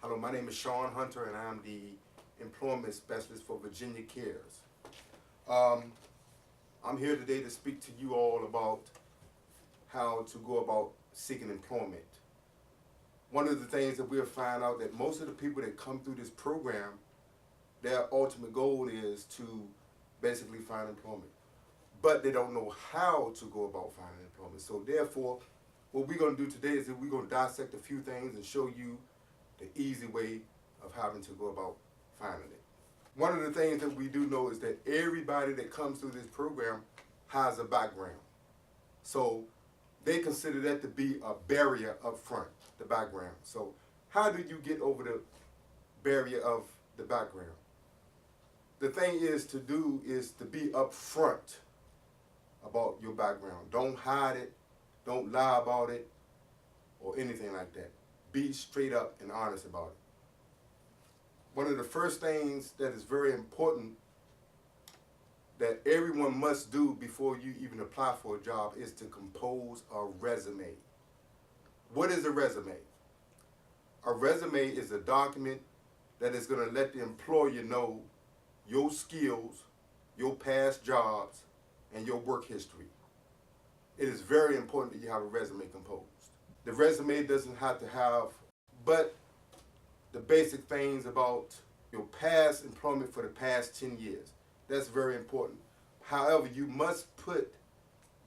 Hello, my name is Sean Hunter, and I'm the employment specialist for Virginia Cares. I'm here today to speak to you all about how to go about seeking employment. One of the things that we'll find out that most of the people that come through this program, their ultimate goal is to basically find employment. But they don't know how to go about finding employment. So therefore, what we're going to do today is that we're going to dissect a few things and show you the easy way of having to go about finding it. One of the things that we do know is that everybody that comes through this program has a background. So they consider that to be a barrier up front, the background. So how do you get over the barrier of the background? The thing is to be upfront about your background. Don't hide it, don't lie about it, or anything like that. Be straight up and honest about it. One of the first things that is very important that everyone must do before you even apply for a job is to compose a resume. What is a resume? A resume is a document that is going to let the employer know your skills, your past jobs, and your work history. It is very important that you have a resume composed. The resume doesn't have to have but the basic things about your past employment for the past 10 years. That's very important. However, you must put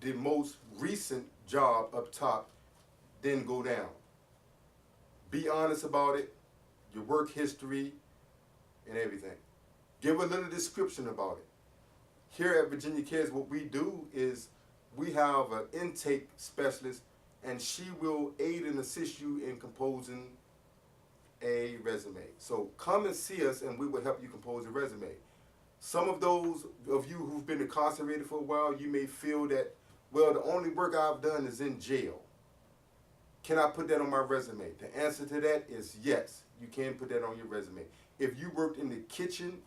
the most recent job up top, then go down. Be honest about it, your work history, and everything. Give a little description about it. Here at Virginia Cares, what we do is we have an intake specialist, and she will aid and assist you in composing a resume. So come and see us, and we will help you compose a resume. Some of those of you who've been incarcerated for a while, you may feel that, well, the only work I've done is in jail. Can I put that on my resume? The answer to that is yes, you can put that on your resume. If you worked in the kitchen,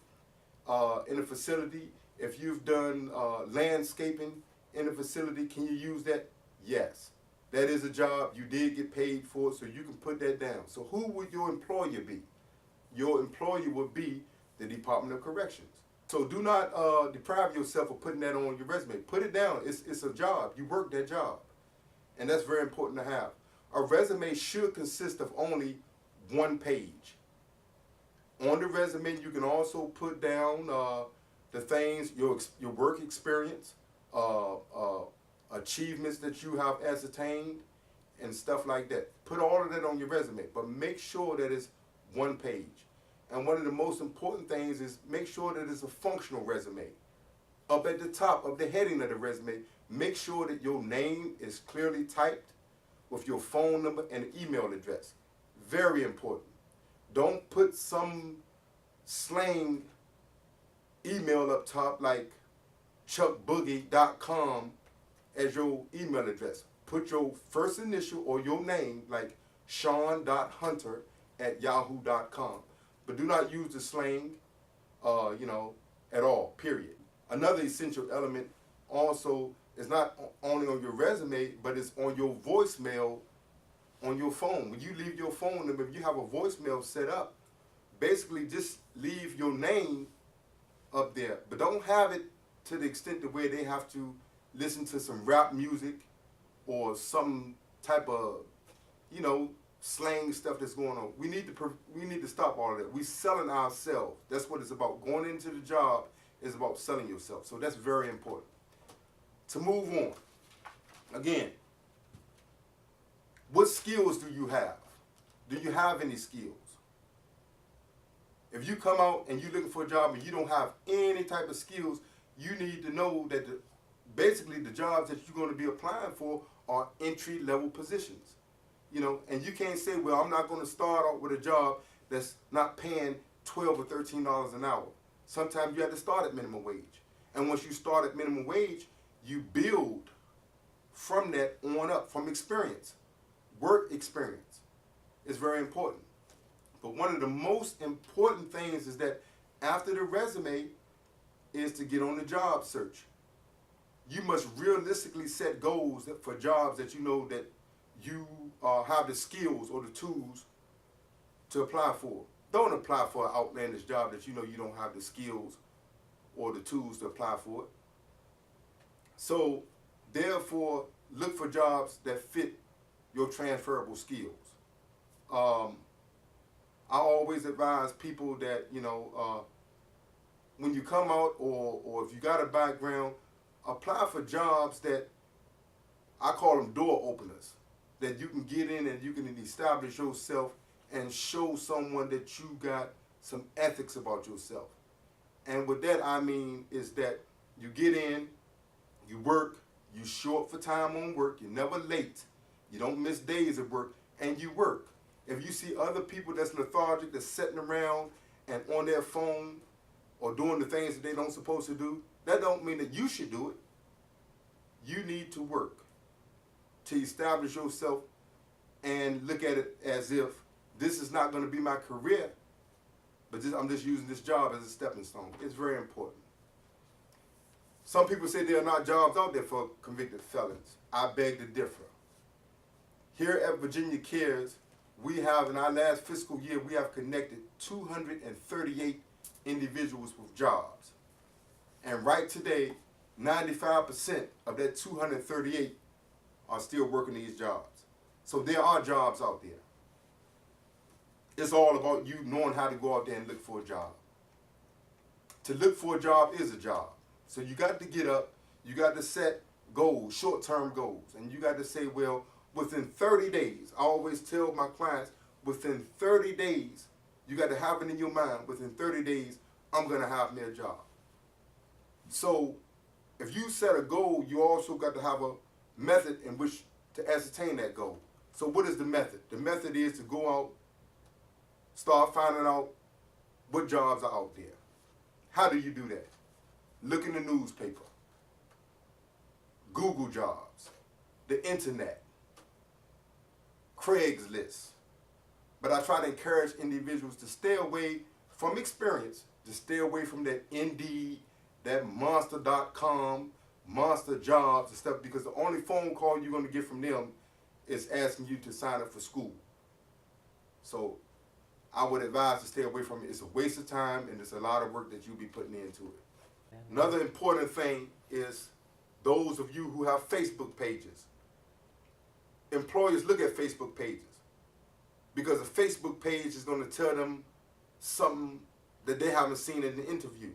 in a facility, if you've done landscaping in a facility, can you use that? Yes. That is a job, you did get paid for it, so you can put that down. So who would your employer be? Your employer would be the Department of Corrections. So do not deprive yourself of putting that on your resume. Put it down. It's a job. You work that job. And that's very important to have. A resume should consist of only one page. On the resume, you can also put down the things, your work experience, achievements that you have ascertained, and stuff like that. Put all of that on your resume, but make sure that it's one page. And one of the most important things is make sure that it's a functional resume. Up at the top of the heading of the resume, make sure that your name is clearly typed with your phone number and email address. Very important. Don't put some slang email up top like chuckboogie.com as your email address. Put your first initial or your name like sean.hunter@yahoo.com. But do not use the slang, at all, period. Another essential element also is not only on your resume, but it's on your voicemail on your phone. When you leave your phone number, if you have a voicemail set up, basically just leave your name up there. But don't have it to the extent to where they have to listen to some rap music or some type of, slang stuff that's going on. We need to stop all of that. We selling ourselves. That's what it's about. Going into the job is about selling yourself. So that's very important. To move on, again, what skills do you have? Do you have any skills? If you come out and you're looking for a job and you don't have any type of skills, you need to know that basically the jobs that you're going to be applying for are entry-level positions. And you can't say, well, I'm not going to start out with a job that's not paying $12 or $13 an hour. Sometimes you have to start at minimum wage. And once you start at minimum wage, you build from that on up, from experience. Work experience is very important. But one of the most important things is that after the resume is to get on the job search. You must realistically set goals for jobs that you know that you have the skills or the tools to apply for. Don't apply for an outlandish job that you know you don't have the skills or the tools to apply for it. So, therefore, look for jobs that fit your transferable skills. I always advise people that, when you come out or if you got a background, apply for jobs that I call them door openers, that you can get in and you can establish yourself and show someone that you got some ethics about yourself. And with that I mean is that you get in, you work, you show up for time on work, you're never late, you don't miss days of work, and you work. If you see other people that's lethargic, that's sitting around and on their phone or doing the things that they don't supposed to do, that don't mean that you should do it. You need to work to establish yourself and look at it as if this is not going to be my career, but I'm just using this job as a stepping stone. It's very important. Some people say there are not jobs out there for convicted felons. I beg to differ. Here at Virginia Cares, we have, in our last fiscal year, we have connected 238 individuals with jobs. And right today, 95% of that 238 are still working these jobs. So there are jobs out there. It's all about you knowing how to go out there and look for a job. To look for a job is a job. So you got to get up, you got to set goals, short-term goals, and you got to say, well, within 30 days, I always tell my clients, within 30 days, you got to have it in your mind, within 30 days, I'm going to have me a job. So if you set a goal, you also got to have a method in which to ascertain that goal. So what is the method? The method is to go out, start finding out what jobs are out there. How do you do that? Look in the newspaper, Google jobs, the internet, Craigslist. But I try to encourage individuals to stay away from experience, to stay away from that Indeed, that Monster.com, Monster Jobs and stuff, because the only phone call you're going to get from them is asking you to sign up for school. So I would advise to stay away from it. It's a waste of time and it's a lot of work that you'll be putting into it. Another important thing is those of you who have Facebook pages. Employers look at Facebook pages because a Facebook page is going to tell them something that they haven't seen in the interview.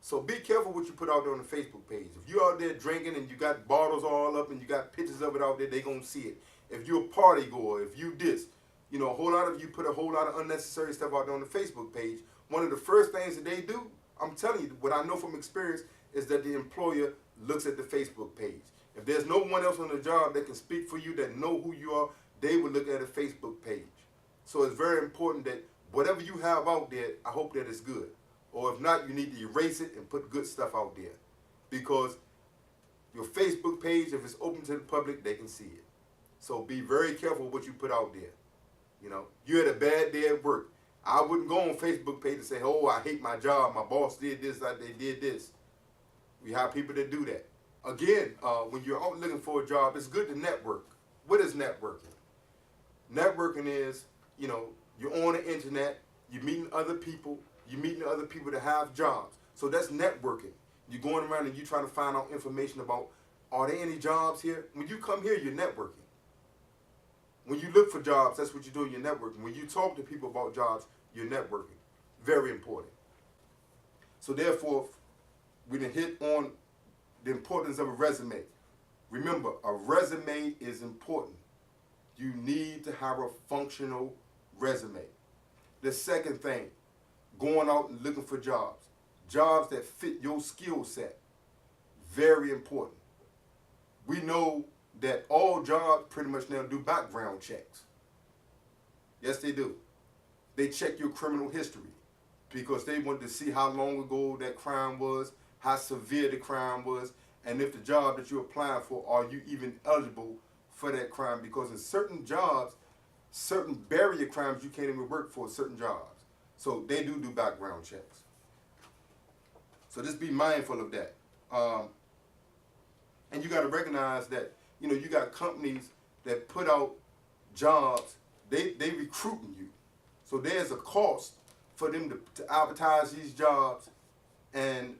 So be careful what you put out there on the Facebook page. If you're out there drinking and you got bottles all up and you got pictures of it out there, they're going to see it. If you're a party goer, if you this, a whole lot of you put a whole lot of unnecessary stuff out there on the Facebook page. One of the first things that they do, I'm telling you, what I know from experience is that the employer looks at the Facebook page. If there's no one else on the job that can speak for you, that know who you are, they will look at a Facebook page. So it's very important that whatever you have out there, I hope that it's good. Or if not, you need to erase it and put good stuff out there. Because your Facebook page, if it's open to the public, they can see it. So be very careful what you put out there. You had a bad day at work. I wouldn't go on Facebook page and say, oh, I hate my job. My boss did this, they did this. We have people that do that. Again, when you're out looking for a job, it's good to network. What is networking? Networking is, you're on the internet, you're meeting other people, that have jobs. So that's networking. You're going around and you're trying to find out information about, are there any jobs here? When you come here, you're networking. When you look for jobs, that's what you're doing, you're networking. When you talk to people about jobs, you're networking. Very important. So therefore, we done hit on the importance of a resume. Remember, a resume is important. You need to have a functional resume. The second thing, going out and looking for jobs. Jobs that fit your skill set. Very important. We know that all jobs pretty much now do background checks. Yes, they do. They check your criminal history because they want to see how long ago that crime was, how severe the crime was, and if the job that you're applying for, are you even eligible for that crime? Because in certain jobs, certain barrier crimes, you can't even work for certain jobs. So they do background checks. So just be mindful of that. And you got to recognize that, you got companies that put out jobs, they recruiting you. So there's a cost for them to advertise these jobs and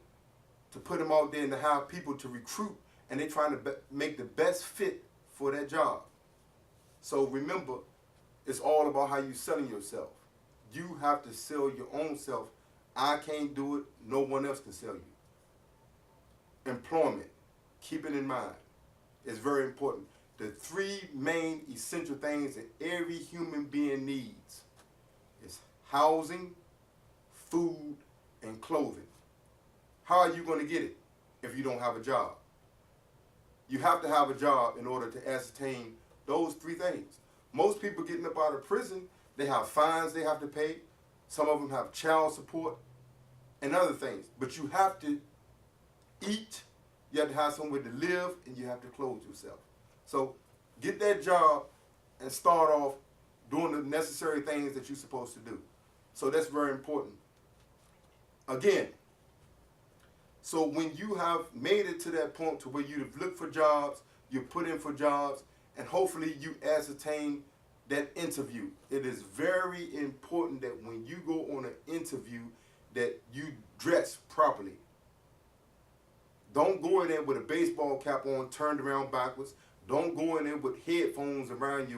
to put them out there and to have people to recruit, and they're trying to make the best fit for that job. So remember, it's all about how you're selling yourself. You have to sell your own self. I can't do it. No one else can sell you. Employment. Keep it in mind. It's very important. The three main essential things that every human being needs is housing, food, and clothing. How are you going to get it if you don't have a job? You have to have a job in order to ascertain those three things. Most people getting up out of prison, they have fines they have to pay. Some of them have child support and other things. But you have to eat, you have to have somewhere to live, and you have to clothe yourself. So get that job and start off doing the necessary things that you're supposed to do. So that's very important. Again, so when you have made it to that point to where you've looked for jobs, you put in for jobs, and hopefully you ascertain that interview. It is very important that when you go on an interview that you dress properly. Don't go in there with a baseball cap on, turned around backwards. Don't go in there with headphones around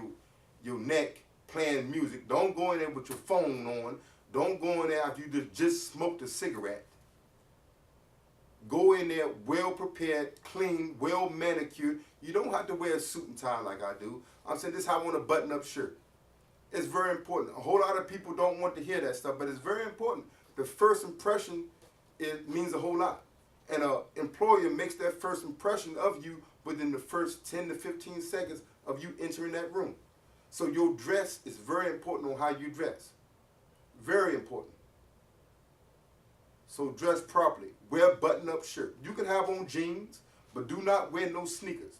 your neck playing music. Don't go in there with your phone on. Don't go in there after you just smoked a cigarette. Go in there well prepared, clean, well manicured. You don't have to wear a suit and tie like I do. I'm saying this is how I want a button-up shirt. It's very important. A whole lot of people don't want to hear that stuff, but it's very important. The first impression, it means a whole lot. And an employer makes that first impression of you within the first 10 to 15 seconds of you entering that room. So your dress is very important on how you dress. Very important. So dress properly. Wear a button-up shirt. You can have on jeans, but do not wear no sneakers.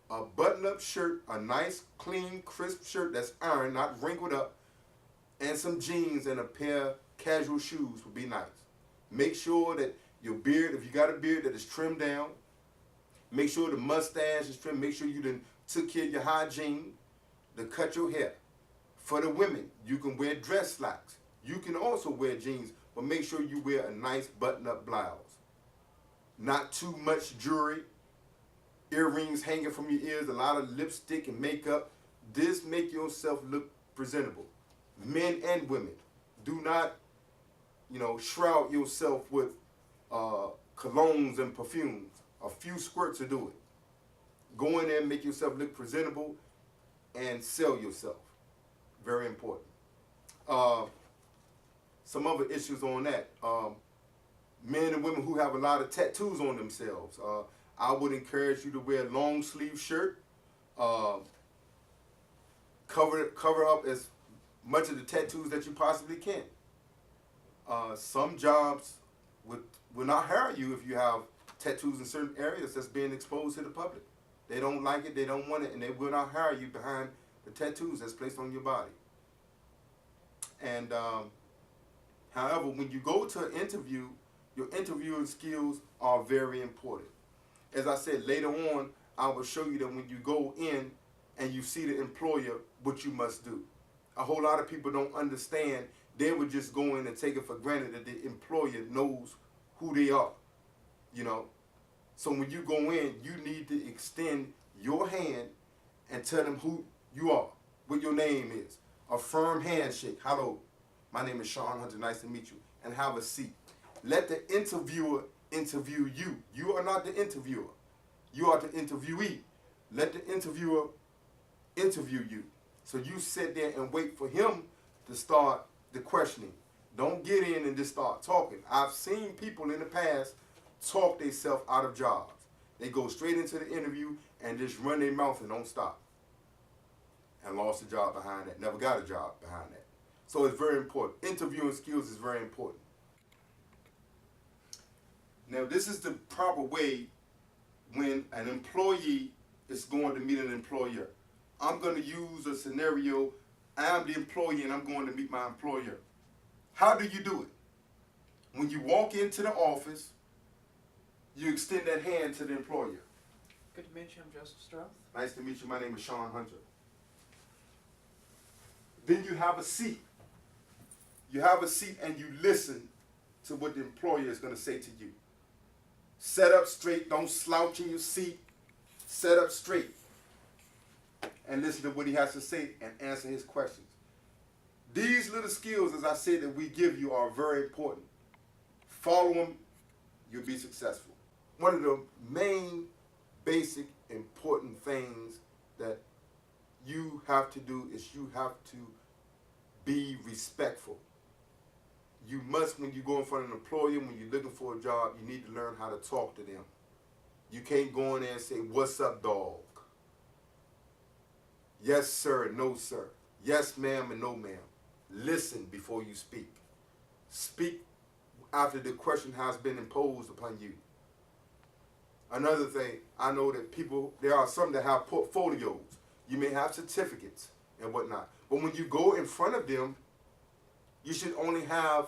A button-up shirt, a nice, clean, crisp shirt that's ironed, not wrinkled up, and some jeans and a pair of casual shoes would be nice. Make sure that your beard, if you got a beard, that is trimmed down. Make sure the mustache is trimmed. Make sure you done took care of your hygiene to cut your hair. For the women, you can wear dress slacks. You can also wear jeans, but make sure you wear a nice button-up blouse. Not too much jewelry, earrings hanging from your ears, a lot of lipstick and makeup. This make yourself look presentable. Men and women, do not, shroud yourself with colognes and perfumes. A few squirts will do it. Go in there and make yourself look presentable and sell yourself. Very important. Some other issues on that. Men and women who have a lot of tattoos on themselves. I would encourage you to wear a long sleeve shirt. Cover up as much of the tattoos that you possibly can. Some jobs will not hire you if you have tattoos in certain areas that's being exposed to the public. They don't like it, they don't want it, and they will not hire you behind the tattoos that's placed on your body. And however, when you go to an interview, your interviewing skills are very important. As I said, later on, I will show you that when you go in and you see the employer, what you must do. A whole lot of people don't understand. They would just go in and take it for granted that the employer knows who they are. So when you go in, you need to extend your hand and tell them who you are, what your name is. A firm handshake. Hello, my name is Sean Hunter. Nice to meet you. And have a seat. Let the interviewer interview you. You are not the interviewer. You are the interviewee. Let the interviewer interview you. So you sit there and wait for him to start the questioning. Don't get in and just start talking. I've seen people in the past talk themselves out of jobs. They go straight into the interview and just run their mouth and don't stop. And lost a job behind that. Never got a job behind that. So it's very important. Interviewing skills is very important. Now, this is the proper way when an employee is going to meet an employer. I'm going to use a scenario. I'm the employee and I'm going to meet my employer. How do you do it? When you walk into the office, you extend that hand to the employer. Good to meet you. I'm Joseph Stroth. Nice to meet you. My name is Sean Hunter. Then you have a seat You have a seat and you listen to what the employer is going to say to you. Set up straight. Don't slouch in your seat. Set up straight. And listen to what he has to say and answer his questions. These little skills, as I said, that we give you are very important. Follow them, you'll be successful. One of the main, basic, important things that you have to do is you have to be respectful. You must, when you go in front of an employer, when you're looking for a job, you need to learn how to talk to them. You can't go in there and say, "What's up, dog?" "Yes, sir," "No, sir." "Yes, ma'am," and "No, ma'am." Listen before you speak. Speak after the question has been imposed upon you. Another thing, I know that there are some that have portfolios. You may have certificates and whatnot. But when you go in front of them, you should only have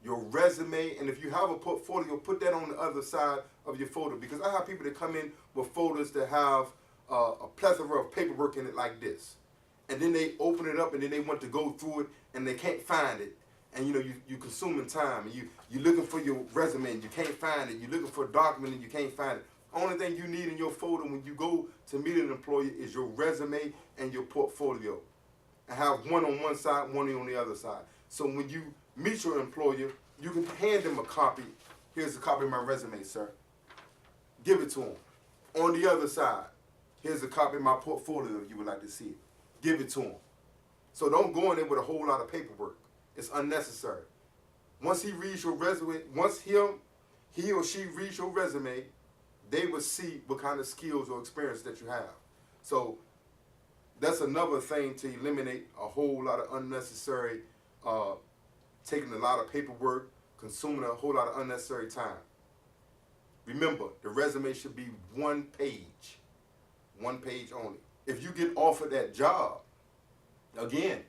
your resume. And if you have a portfolio, put that on the other side of your folder. Because I have people that come in with folders that have a plethora of paperwork in it like this. And then they open it up and then they want to go through it and they can't find it. And you're consuming time and you're looking for your resume and you can't find it. You're looking for a document and you can't find it. Only thing you need in your folder when you go to meet an employer is your resume and your portfolio. And have one on one side, one on the other side. So when you meet your employer, you can hand them a copy. "Here's a copy of my resume, sir." Give it to them. On the other side, "Here's a copy of my portfolio if you would like to see it." Give it to them. So don't go in there with a whole lot of paperwork. It's unnecessary. Once he reads your resume, once he or she reads your resume, they will see what kind of skills or experience that you have. So that's another thing to eliminate a whole lot of unnecessary, taking a lot of paperwork, consuming a whole lot of unnecessary time. Remember, the resume should be one page only. If you get offered that job, again,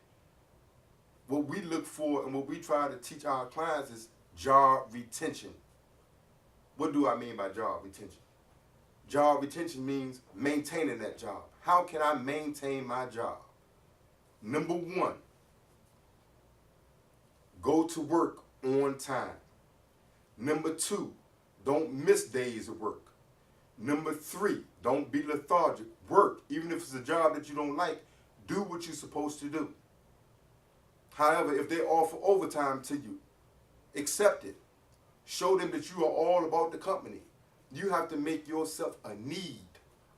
what we look for and what we try to teach our clients is job retention. What do I mean by job retention? Job retention means maintaining that job. How can I maintain my job? Number one, go to work on time. Number two, don't miss days of work. Number three, don't be lethargic. Work, even if it's a job that you don't like, do what you're supposed to do. However, if they offer overtime to you, accept it. Show them that you are all about the company. You have to make yourself a need,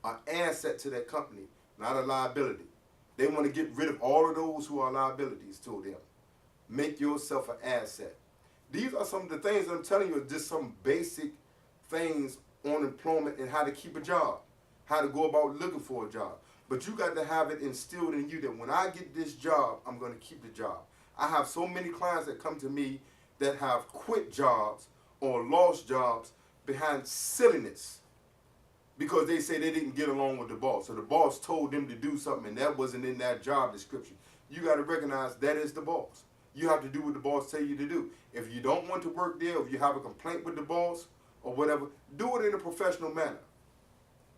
an asset to that company, not a liability. They want to get rid of all of those who are liabilities to them. Make yourself an asset. These are some of the things that I'm telling you are just some basic things on employment and how to keep a job, how to go about looking for a job. But you got to have it instilled in you that when I get this job, I'm going to keep the job. I have so many clients that come to me that have quit jobs or lost jobs behind silliness because they say they didn't get along with the boss. So the boss told them to do something and that wasn't in that job description. You got to recognize that is the boss. You have to do what the boss tell you to do. If you don't want to work there, if you have a complaint with the boss or whatever, do it in a professional manner.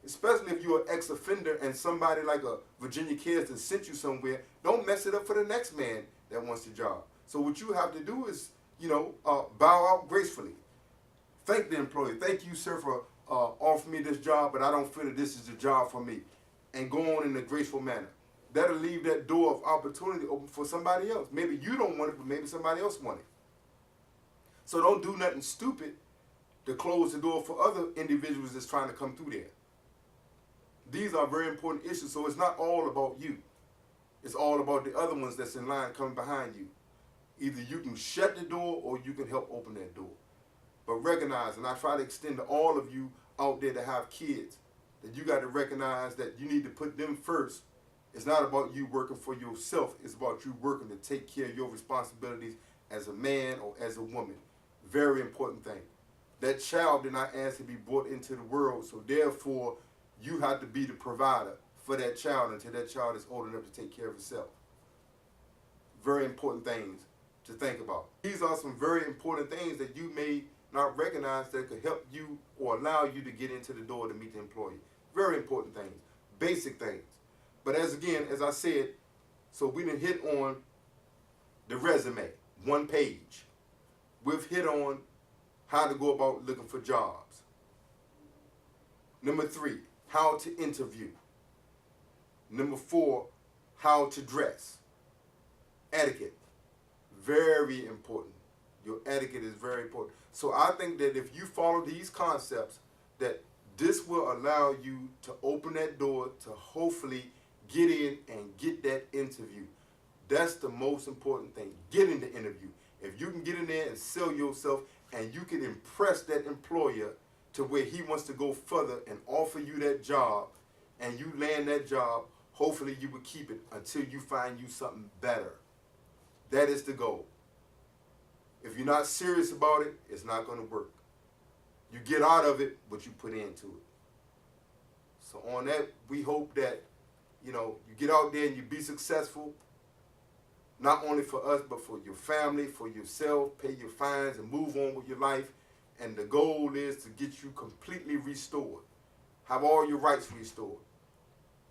Especially if you're an ex-offender and somebody like a Virginia Cares that sent you somewhere, don't mess it up for the next man that wants the job. So what you have to do is, bow out gracefully. Thank the employer. "Thank you, sir, for offering me this job, but I don't feel that this is the job for me." And go on in a graceful manner. That'll leave that door of opportunity open for somebody else. Maybe you don't want it, but maybe somebody else wants it. So don't do nothing stupid to close the door for other individuals that's trying to come through there. These are very important issues, so it's not all about you. It's all about the other ones that's in line coming behind you. Either you can shut the door or you can help open that door. But recognize, and I try to extend to all of you out there that have kids, that you got to recognize that you need to put them first. It's not about you working for yourself. It's about you working to take care of your responsibilities as a man or as a woman. Very important thing. That child did not ask to be brought into the world, so therefore you have to be the provider for that child until that child is old enough to take care of itself. Very important things to think about. These are some very important things that you may not recognize that could help you or allow you to get into the door to meet the employee. Very important things, basic things. But as I said, so we didn't hit on the resume. one page. We've hit on how to go about looking for jobs. Number 3, how to interview. Number 4, how to dress. Etiquette, very important. Your etiquette is very important. So I think that if you follow these concepts, that this will allow you to open that door to hopefully get in and get that interview. That's the most important thing, getting the interview. If you can get in there and sell yourself and you can impress that employer to where he wants to go further and offer you that job and you land that job, hopefully you will keep it until you find you something better. That is the goal. If you're not serious about it, it's not going to work. You get out of it what you put into it. So on that, we hope that, you get out there and you be successful, not only for us, but for your family, for yourself, pay your fines and move on with your life. And the goal is to get you completely restored. Have all your rights restored.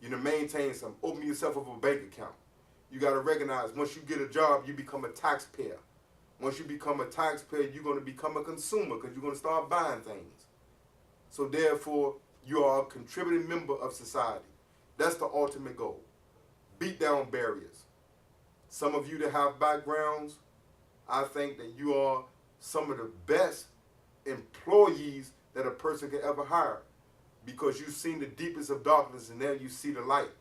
Maintain some, open yourself up a bank account. You got to recognize once you get a job, you become a taxpayer. Once you become a taxpayer, you're going to become a consumer because you're going to start buying things. So therefore, you are a contributing member of society. That's the ultimate goal. Beat down barriers. Some of you that have backgrounds, I think that you are some of the best employees that a person can ever hire because you've seen the deepest of darkness and now you see the light.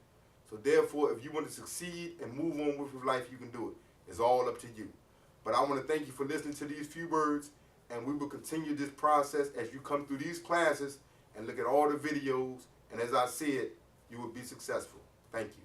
So therefore, if you want to succeed and move on with your life, you can do it. It's all up to you. But I want to thank you for listening to these few words, and we will continue this process as you come through these classes and look at all the videos. And as I said, you will be successful. Thank you.